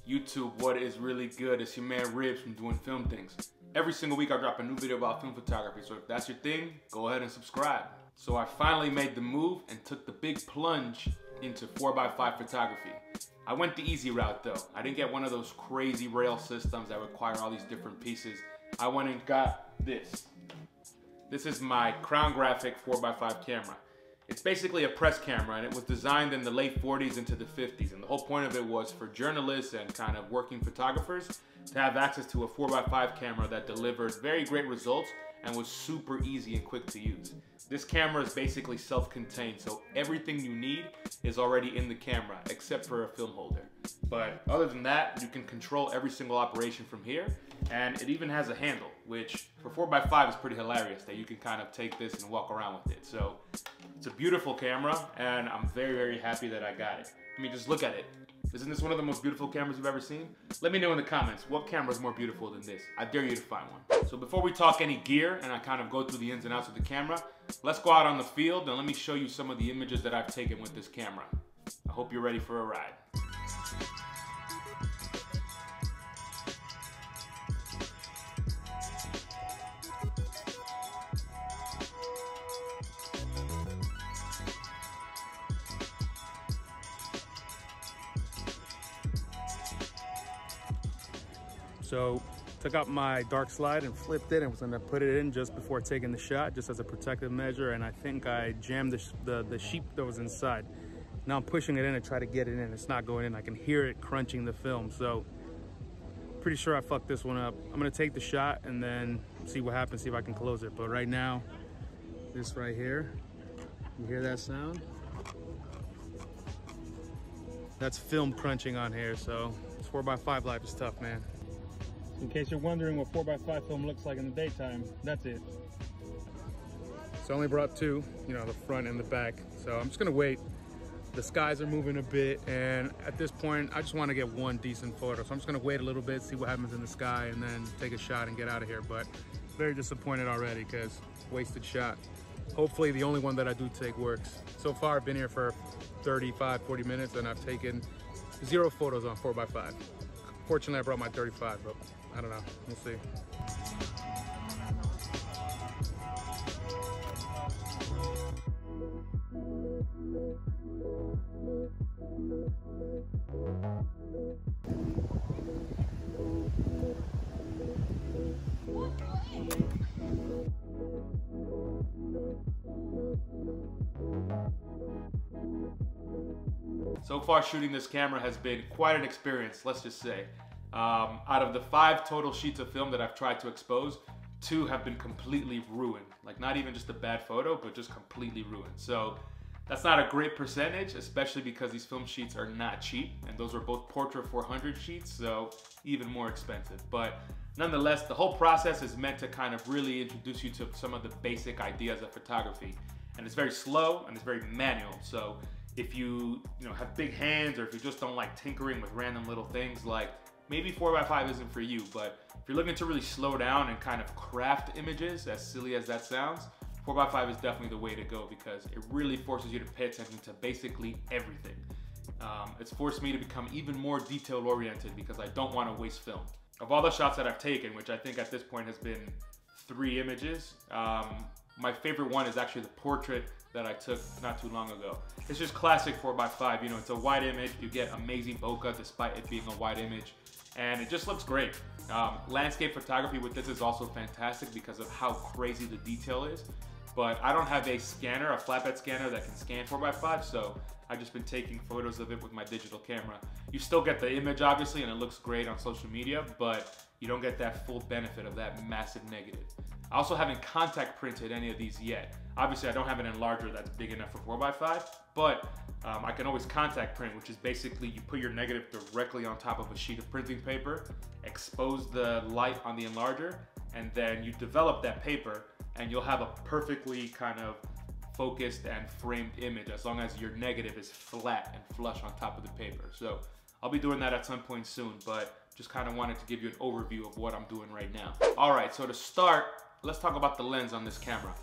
YouTube, what is really good? It's your man Ribs from Doing Film Things. Every single week I drop a new video about film photography, so if that's your thing, go ahead and subscribe. So I finally made the move and took the big plunge into 4x5 photography. I went the easy route though. I didn't get one of those crazy rail systems that require all these different pieces. I went and got this. This is my Crown Graphic 4x5 camera. It's basically a press camera, and it was designed in the late 40s into the 50s. And the whole point of it was for journalists and kind of working photographers to have access to a 4x5 camera that delivered very great results and was super easy and quick to use. This camera is basically self-contained, so everything you need is already in the camera, except for a film holder. But other than that, you can control every single operation from here, and it even has a handle, which for 4x5 is pretty hilarious, that you can kind of take this and walk around with it. So it's a beautiful camera, and I'm very, very happy that I got it. I mean, just look at it. Isn't this one of the most beautiful cameras you've ever seen? Let me know in the comments, what camera is more beautiful than this? I dare you to find one. So before we talk any gear and I kind of go through the ins and outs of the camera, let's go out on the field and let me show you some of the images that I've taken with this camera. I hope you're ready for a ride. So took out my dark slide and flipped it and was gonna put it in just before taking the shot, just as a protective measure, and I think I jammed the sheep that was inside. Now I'm pushing it in to try to get it in. It's not going in. I can hear it crunching the film, so pretty sure I fucked this one up. I'm gonna take the shot and then see what happens, see if I can close it. But right now, this right here, you hear that sound? That's film crunching on here, so this 4x5 life is tough, man. In case you're wondering what 4x5 film looks like in the daytime, that's it. So I only brought two, you know, the front and the back. So I'm just gonna wait. The skies are moving a bit, and at this point, I just wanna get one decent photo. So I'm just gonna wait a little bit, see what happens in the sky, and then take a shot and get out of here. But very disappointed already, because wasted shot. Hopefully the only one that I do take works. So far, I've been here for 35, 40 minutes, and I've taken 0 photos on 4x5. Fortunately, I brought my 35, but I don't know, we'll see. So far, shooting this camera has been quite an experience, let's just say. Out of the 5 total sheets of film that I've tried to expose, 2 have been completely ruined. Like, not even just a bad photo, but just completely ruined. So that's not a great percentage, especially because these film sheets are not cheap, and those are both Portra 400 sheets, so even more expensive. But nonetheless, the whole process is meant to kind of really introduce you to some of the basic ideas of photography. And it's very slow and it's very manual. So if you have big hands, or if you just don't like tinkering with random little things, like maybe 4x5 isn't for you. But if you're looking to really slow down and kind of craft images, as silly as that sounds, 4x5 is definitely the way to go, because it really forces you to pay attention to basically everything. It's forced me to become even more detail oriented, because I don't want to waste film. Of all the shots that I've taken, which I think at this point has been 3 images, my favorite one is actually the portrait that I took not too long ago. It's just classic 4x5, you know, it's a wide image, you get amazing bokeh despite it being a wide image, and it just looks great. Landscape photography with this is also fantastic because of how crazy the detail is, but I don't have a scanner, a flatbed scanner that can scan 4x5, so I've just been taking photos of it with my digital camera. You still get the image obviously, and it looks great on social media, but you don't get that full benefit of that massive negative. I also haven't contact printed any of these yet. Obviously, I don't have an enlarger that's big enough for 4x5, but I can always contact print, which is basically you put your negative directly on top of a sheet of printing paper, expose the light on the enlarger, and then you develop that paper, and you'll have a perfectly kind of focused and framed image as long as your negative is flat and flush on top of the paper. So I'll be doing that at some point soon, but just kind of wanted to give you an overview of what I'm doing right now. All right, so to start, let's talk about the lens on this camera.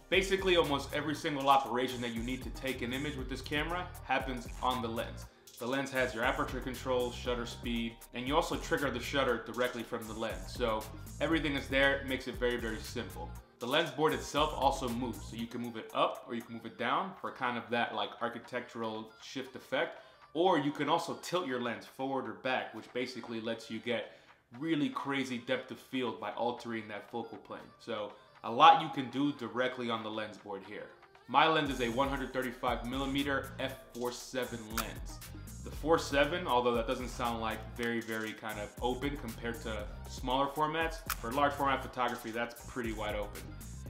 Basically, almost every single operation that you need to take an image with this camera happens on the lens. The lens has your aperture control, shutter speed, and you also trigger the shutter directly from the lens. So everything is there. It makes it very, very simple. The lens board itself also moves, so you can move it up or you can move it down for kind of that like architectural shift effect. Or you can also tilt your lens forward or back, which basically lets you get really crazy depth of field by altering that focal plane. So a lot you can do directly on the lens board here. My lens is a 135mm f4.7 lens. The 4.7, although that doesn't sound like very kind of open compared to smaller formats, for large format photography, that's pretty wide open.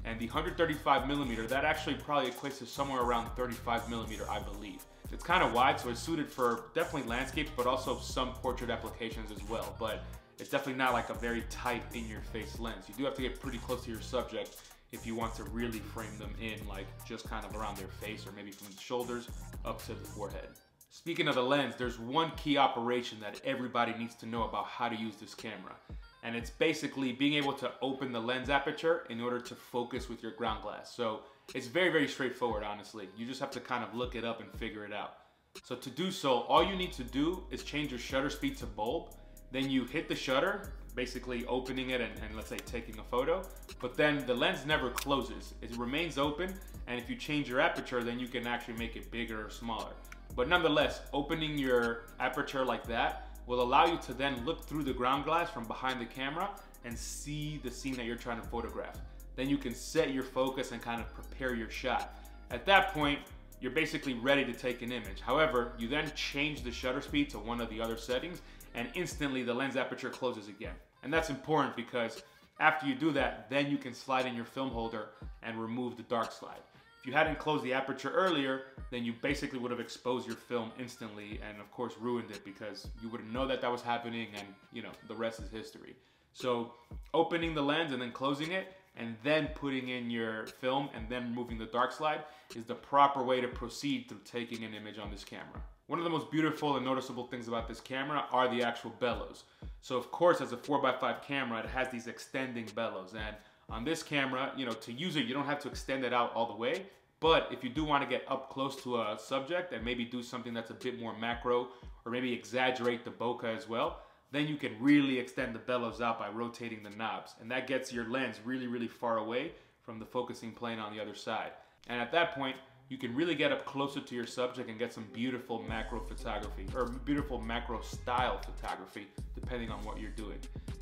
And the 135mm, that actually probably equates to somewhere around 35mm, I believe. It's kind of wide, so it's suited for definitely landscapes, but also some portrait applications as well. But it's definitely not like a very tight in-your-face lens. You do have to get pretty close to your subject if you want to really frame them in, like just kind of around their face or maybe from the shoulders up to the forehead. Speaking of the lens, there's one key operation that everybody needs to know about how to use this camera. And it's basically being able to open the lens aperture in order to focus with your ground glass. So it's very straightforward, honestly. You just have to kind of look it up and figure it out. So to do so, all you need to do is change your shutter speed to bulb. Then you hit the shutter, basically opening it and let's say taking a photo. But then the lens never closes. It remains open, and if you change your aperture, then you can actually make it bigger or smaller. But nonetheless, opening your aperture like that will allow you to then look through the ground glass from behind the camera and see the scene that you're trying to photograph. Then you can set your focus and kind of prepare your shot. At that point, you're basically ready to take an image. However, you then change the shutter speed to one of the other settings, and instantly the lens aperture closes again. And that's important because after you do that, then you can slide in your film holder and remove the dark slide. If you hadn't closed the aperture earlier, then you basically would have exposed your film instantly and of course ruined it because you wouldn't know that that was happening, and you know, the rest is history. So opening the lens and then closing it and then putting in your film and then removing the dark slide is the proper way to proceed through taking an image on this camera. One of the most beautiful and noticeable things about this camera are the actual bellows. So of course, as a 4x5 camera, it has these extending bellows, and on this camera, you know, to use it, you don't have to extend it out all the way. But if you do want to get up close to a subject and maybe do something that's a bit more macro, or maybe exaggerate the bokeh as well, then you can really extend the bellows out by rotating the knobs. And that gets your lens really far away from the focusing plane on the other side. And at that point, you can really get up closer to your subject and get some beautiful macro photography, or beautiful macro style photography, depending on what you're doing.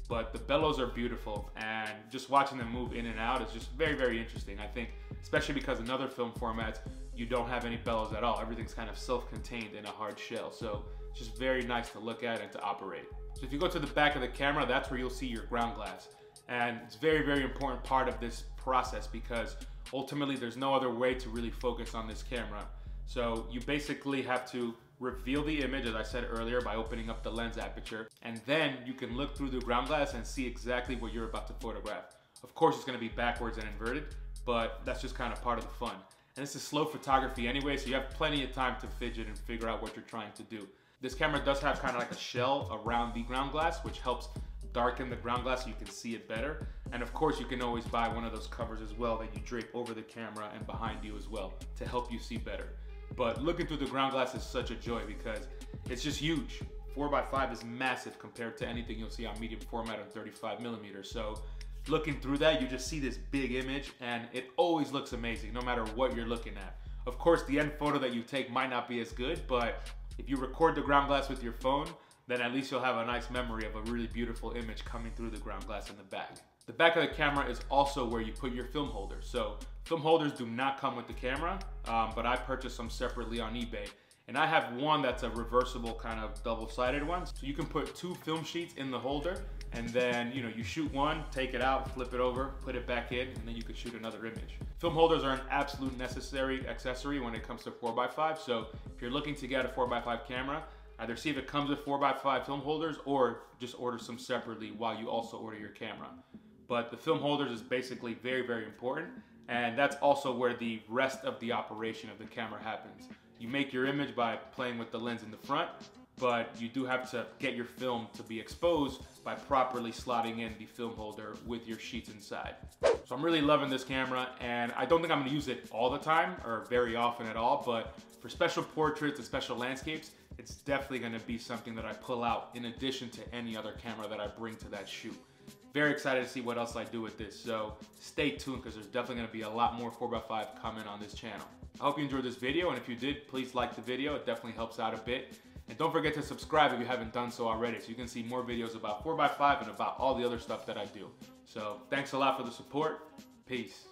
But the bellows are beautiful, and just watching them move in and out is just very interesting. I think, especially because in other film formats, you don't have any bellows at all. Everything's kind of self-contained in a hard shell. So it's just very nice to look at and to operate. So if you go to the back of the camera, that's where you'll see your ground glass. And it's very important part of this process because ultimately there's no other way to really focus on this camera. So you basically have to reveal the image, as I said earlier, by opening up the lens aperture, and then you can look through the ground glass and see exactly what you're about to photograph. Of course, it's going to be backwards and inverted, but that's just kind of part of the fun. And this is slow photography anyway, so you have plenty of time to fidget and figure out what you're trying to do. This camera does have kind of like a shell around the ground glass, which helps darken the ground glass so you can see it better. And of course, you can always buy one of those covers as well that you drape over the camera and behind you as well to help you see better. But looking through the ground glass is such a joy because it's just huge. 4x5 is massive compared to anything you'll see on medium format on 35mm. So looking through that, you just see this big image, and it always looks amazing no matter what you're looking at. Of course, the end photo that you take might not be as good, but if you record the ground glass with your phone, then at least you'll have a nice memory of a really beautiful image coming through the ground glass in the back. The back of the camera is also where you put your film holder. So film holders do not come with the camera, but I purchased some separately on eBay. And I have one that's a reversible kind of double-sided one. So you can put 2 film sheets in the holder, and then you shoot one, take it out, flip it over, put it back in, and then you can shoot another image. Film holders are an absolute necessary accessory when it comes to 4x5. So if you're looking to get a 4x5 camera, either see if it comes with 4x5 film holders or just order some separately while you also order your camera. But the film holders is basically very important, and that's also where the rest of the operation of the camera happens. You make your image by playing with the lens in the front, but you do have to get your film to be exposed by properly slotting in the film holder with your sheets inside. So I'm really loving this camera, and I don't think I'm gonna use it all the time or very often at all, but for special portraits and special landscapes, it's definitely gonna be something that I pull out in addition to any other camera that I bring to that shoot. Very excited to see what else I do with this, so stay tuned because there's definitely gonna be a lot more 4x5 coming on this channel. I hope you enjoyed this video, and if you did, please like the video. It definitely helps out a bit. And don't forget to subscribe if you haven't done so already, so you can see more videos about 4x5 and about all the other stuff that I do. So thanks a lot for the support. Peace.